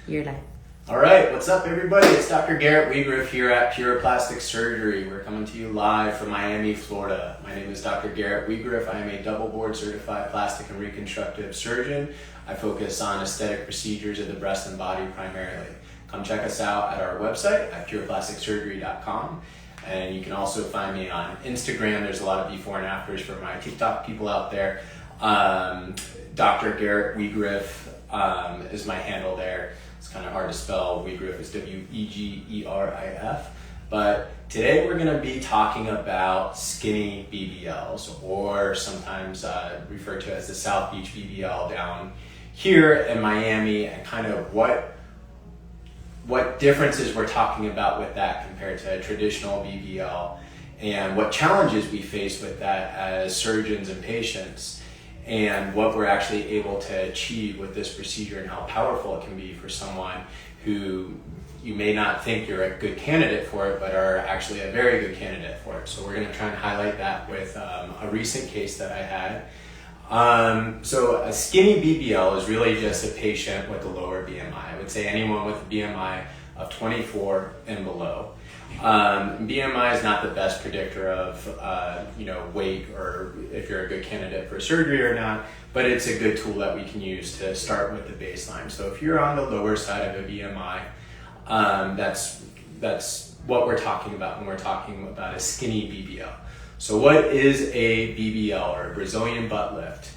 You're live. All right, what's up everybody? It's Dr. Garrett Wegerif here at Pure Plastic Surgery. We're coming to you live from Miami, Florida. My name is Dr. Garrett Wegerif. I am a double board certified plastic and reconstructive surgeon. I focus on aesthetic procedures of the breast and body primarily. Come check us out at our website at pureplasticsurgery.com. And you can also find me on Instagram. There's a lot of before and afters for my TikTok people out there. Dr. Garrett Wegerif is my handle there. It's kind of hard to spell. Wegerif is W-E-G-E-R-I-F. But today we're going to be talking about skinny BBLs, or sometimes referred to as the South Beach BBL down here in Miami, and kind of what differences we're talking about with that compared to a traditional BBL, and what challenges we face with that as surgeons and patients, and what we're actually able to achieve with this procedure and how powerful it can be for someone who you may not think you're a good candidate for it, but are actually a very good candidate for it. So we're going to try and highlight that with a recent case that I had. So a skinny BBL is really just a patient with a lower BMI. I would say anyone with a BMI of 24 and below. BMI is not the best predictor of weight, or if you're a good candidate for surgery or not, but it's a good tool that we can use to start with the baseline. So if you're on the lower side of a BMI, that's what we're talking about when we're talking about a skinny BBL. So what is a BBL, or a Brazilian butt lift?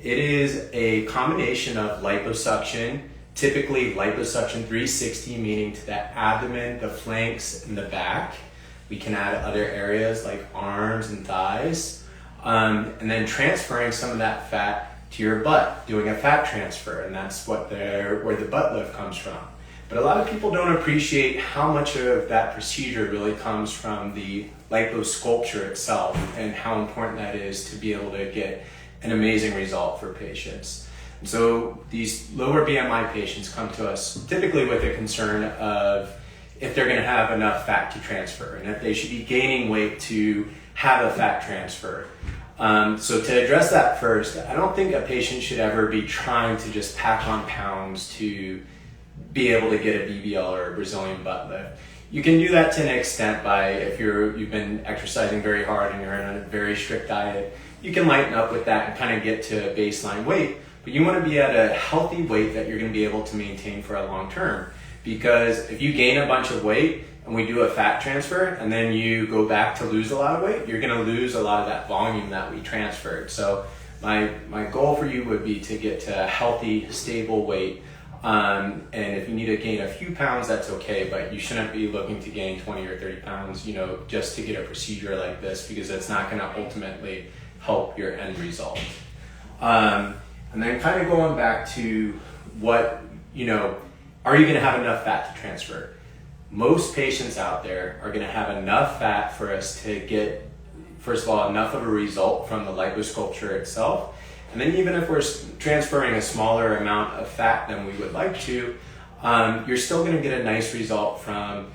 It is a combination of liposuction, typically liposuction 360, meaning to the abdomen, the flanks, and the back. We can add other areas like arms and thighs, and then transferring some of that fat to your butt, doing a fat transfer, and that's where the butt lift comes from. But a lot of people don't appreciate how much of that procedure really comes from the liposculpture itself, and how important that is to be able to get an amazing result for patients. So these lower BMI patients come to us typically with a concern of if they're going to have enough fat to transfer, and if they should be gaining weight to have a fat transfer. So to address that first, I don't think a patient should ever be trying to just pack on pounds to be able to get a BBL or a Brazilian butt lift. You can do that to an extent by, if you've been exercising very hard and you're on a very strict diet, you can lighten up with that and kind of get to a baseline weight. But you want to be at a healthy weight that you're going to be able to maintain for a long term. Because if you gain a bunch of weight and we do a fat transfer and then you go back to lose a lot of weight, you're going to lose a lot of that volume that we transferred. So my goal for you would be to get to a healthy, stable weight. And if you need to gain a few pounds, that's okay, but you shouldn't be looking to gain 20 or 30 pounds, just to get a procedure like this, because it's not going to ultimately help your end result. And then kind of going back to what, are you going to have enough fat to transfer? Most patients out there are going to have enough fat for us to get, first of all, enough of a result from the liposculpture itself. And then even if we're transferring a smaller amount of fat than we would like to, you're still going to get a nice result from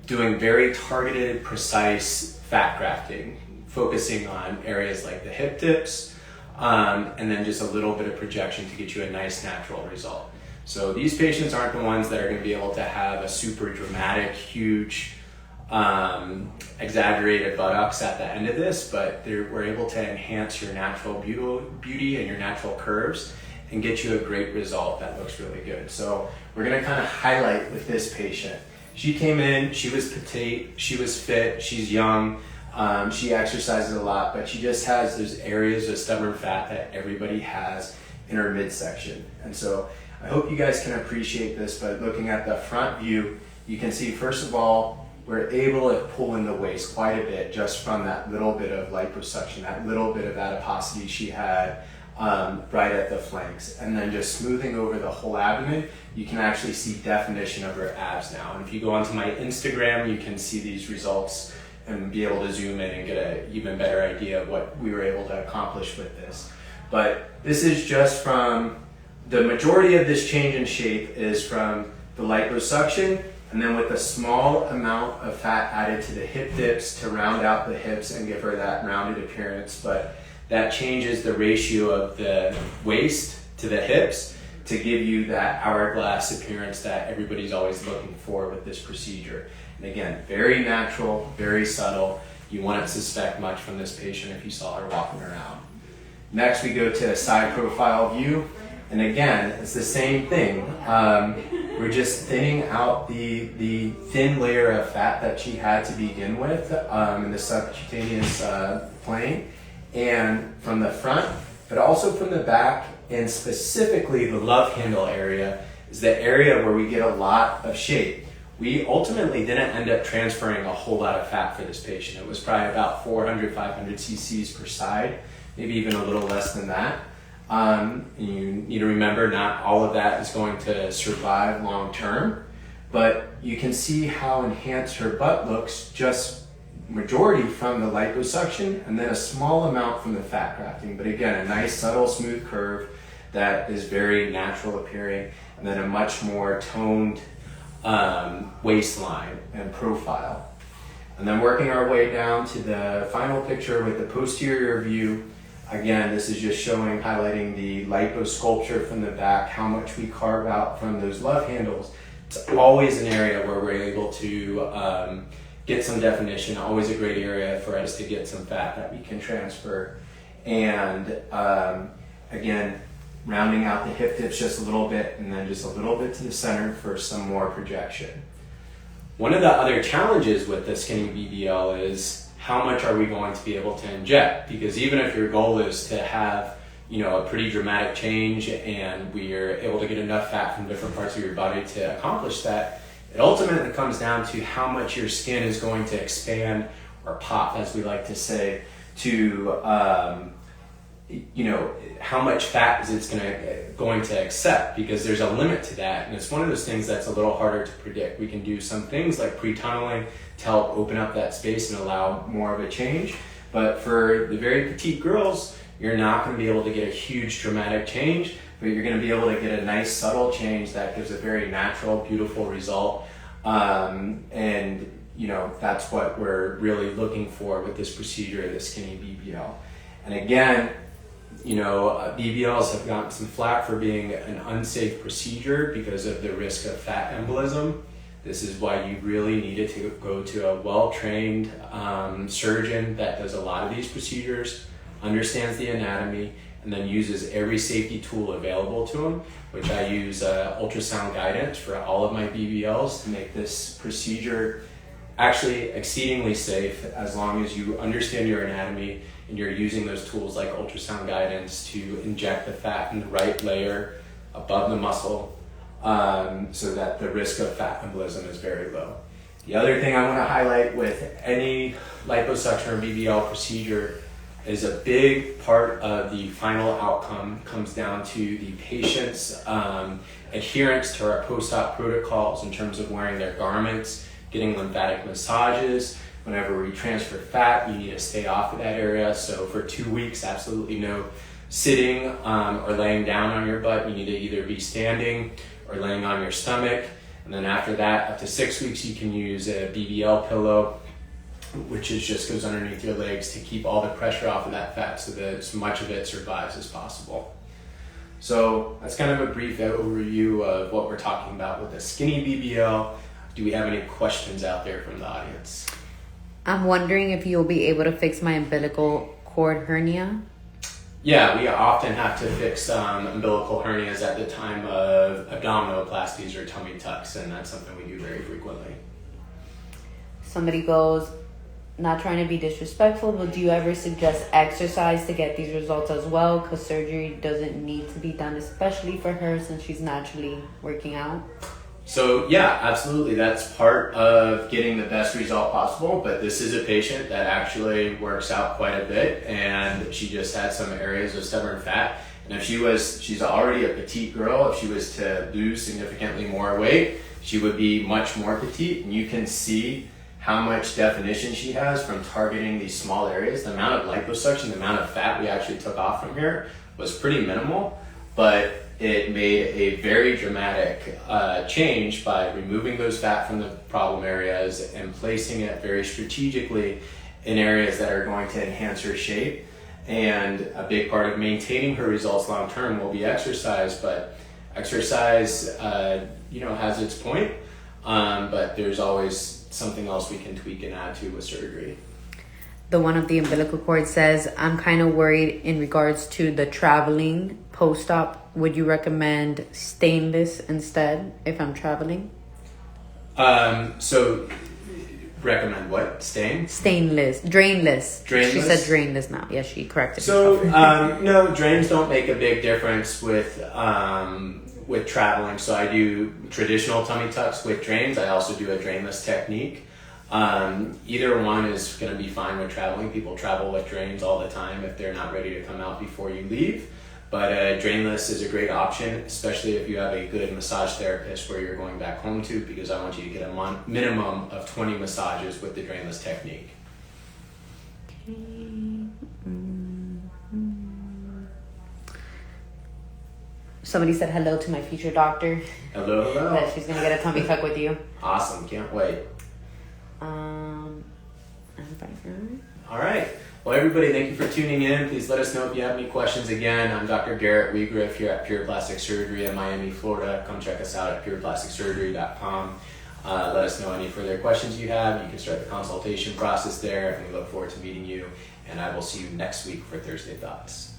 doing very targeted, precise fat grafting, focusing on areas like the hip dips, and then just a little bit of projection to get you a nice natural result. So these patients aren't the ones that are going to be able to have a super dramatic, huge, exaggerated buttocks at the end of this, but we're able to enhance your natural beauty and your natural curves and get you a great result that looks really good. So we're going to kind of highlight with this patient. She came in, she was petite, she was fit, she's young, she exercises a lot, but she just has those areas of stubborn fat that everybody has in her midsection. And so I hope you guys can appreciate this, but looking at the front view, you can see, first of all, we're able to pull in the waist quite a bit just from that little bit of liposuction, that little bit of adiposity she had right at the flanks. And then just smoothing over the whole abdomen, you can actually see definition of her abs now. And if you go onto my Instagram, you can see these results and be able to zoom in and get an even better idea of what we were able to accomplish with this. But this is just from, the majority of this change in shape is from the liposuction, and then with a small amount of fat added to the hip dips to round out the hips and give her that rounded appearance. But that changes the ratio of the waist to the hips, to give you that hourglass appearance that everybody's always looking for with this procedure. And again, very natural, very subtle. You wouldn't suspect much from this patient if you saw her walking around. Next, we go to a side profile view. And again, it's the same thing. We're just thinning out the thin layer of fat that she had to begin with in the subcutaneous plane, and from the front, but also from the back, and specifically the love handle area is the area where we get a lot of shape. We ultimately didn't end up transferring a whole lot of fat for this patient. It was probably about 400, 500 cc's per side, maybe even a little less than that. You need to remember not all of that is going to survive long term, but you can see how enhanced her butt looks, just majority from the liposuction and then a small amount from the fat grafting. But again, a nice subtle smooth curve that is very natural appearing, and then a much more toned waistline and profile. And then working our way down to the final picture with the posterior view. Again, this is just showing, highlighting the liposculpture from the back, how much we carve out from those love handles. It's always an area where we're able to get some definition, always a great area for us to get some fat that we can transfer. And again, rounding out the hip dips just a little bit, and then just a little bit to the center for some more projection. One of the other challenges with the Skinny BBL is how much are we going to be able to inject? Because even if your goal is to have, a pretty dramatic change and we are able to get enough fat from different parts of your body to accomplish that, it ultimately comes down to how much your skin is going to expand or pop, as we like to say, to how much fat is it's going to accept, because there's a limit to that, and it's one of those things that's a little harder to predict. We can do some things like pre-tunneling to help open up that space and allow more of a change, but for the very petite girls, you're not going to be able to get a huge dramatic change, but you're going to be able to get a nice subtle change that gives a very natural, beautiful result. That's what we're really looking for with this procedure, the Skinny BBL. And again, BBLs have gotten some flack for being an unsafe procedure because of the risk of fat embolism. This is why you really needed to go to a well-trained surgeon that does a lot of these procedures, understands the anatomy, and then uses every safety tool available to them, which I use ultrasound guidance for all of my BBLs to make this procedure actually exceedingly safe, as long as you understand your anatomy and you're using those tools like ultrasound guidance to inject the fat in the right layer above the muscle, so that the risk of fat embolism is very low. The other thing I want to highlight with any liposuction or BBL procedure is a big part of the final outcome comes down to the patient's adherence to our post-op protocols in terms of wearing their garments, getting lymphatic massages. Whenever we transfer fat, you need to stay off of that area. So for 2 weeks, absolutely no sitting or laying down on your butt. You need to either be standing or laying on your stomach. And then after that, up to 6 weeks, you can use a BBL pillow, which just goes underneath your legs to keep all the pressure off of that fat so that as much of it survives as possible. So that's kind of a brief overview of what we're talking about with the Skinny BBL. Do we have any questions out there from the audience? I'm wondering if you'll be able to fix my umbilical cord hernia. Yeah, we often have to fix umbilical hernias at the time of abdominoplasties or tummy tucks, and that's something we do very frequently. Somebody goes, not trying to be disrespectful, but do you ever suggest exercise to get these results as well? Because surgery doesn't need to be done, especially for her since she's naturally working out. So yeah, absolutely. That's part of getting the best result possible, but this is a patient that actually works out quite a bit, and she just had some areas of stubborn fat. And if she's already a petite girl, if she was to lose significantly more weight, she would be much more petite, and you can see how much definition she has from targeting these small areas. The amount of liposuction, the amount of fat we actually took off from here was pretty minimal, but it made a very dramatic change by removing those fat from the problem areas and placing it very strategically in areas that are going to enhance her shape. And a big part of maintaining her results long term will be exercise, but Exercise, has its point, but there's always something else we can tweak and add to with surgery. The one of the umbilical cord says, I'm kind of worried in regards to the traveling post-op. Would you recommend stainless instead if I'm traveling? So recommend what? Stainless. Drainless. Drainless? She said drainless now. Yes, she corrected So, herself. no, drains don't make a big difference with traveling. So I do traditional tummy tucks with drains. I also do a drainless technique. Either one is going to be fine with traveling. People travel with drains all the time if they're not ready to come out before you leave. But drainless is a great option, especially if you have a good massage therapist where you're going back home to, because I want you to get a minimum of 20 massages with the drainless technique. Somebody said hello to my future doctor. Hello. That she's going to get a tummy tuck with you. Awesome. Can't wait. All right. Well, everybody, thank you for tuning in. Please let us know if you have any questions. Again, I'm Dr. Garrett Wegerif here at Pure Plastic Surgery in Miami, Florida. Come check us out at pureplasticsurgery.com. Let us know any further questions you have. You can start the consultation process there, and we look forward to meeting you. And I will see you next week for Thursday Thoughts.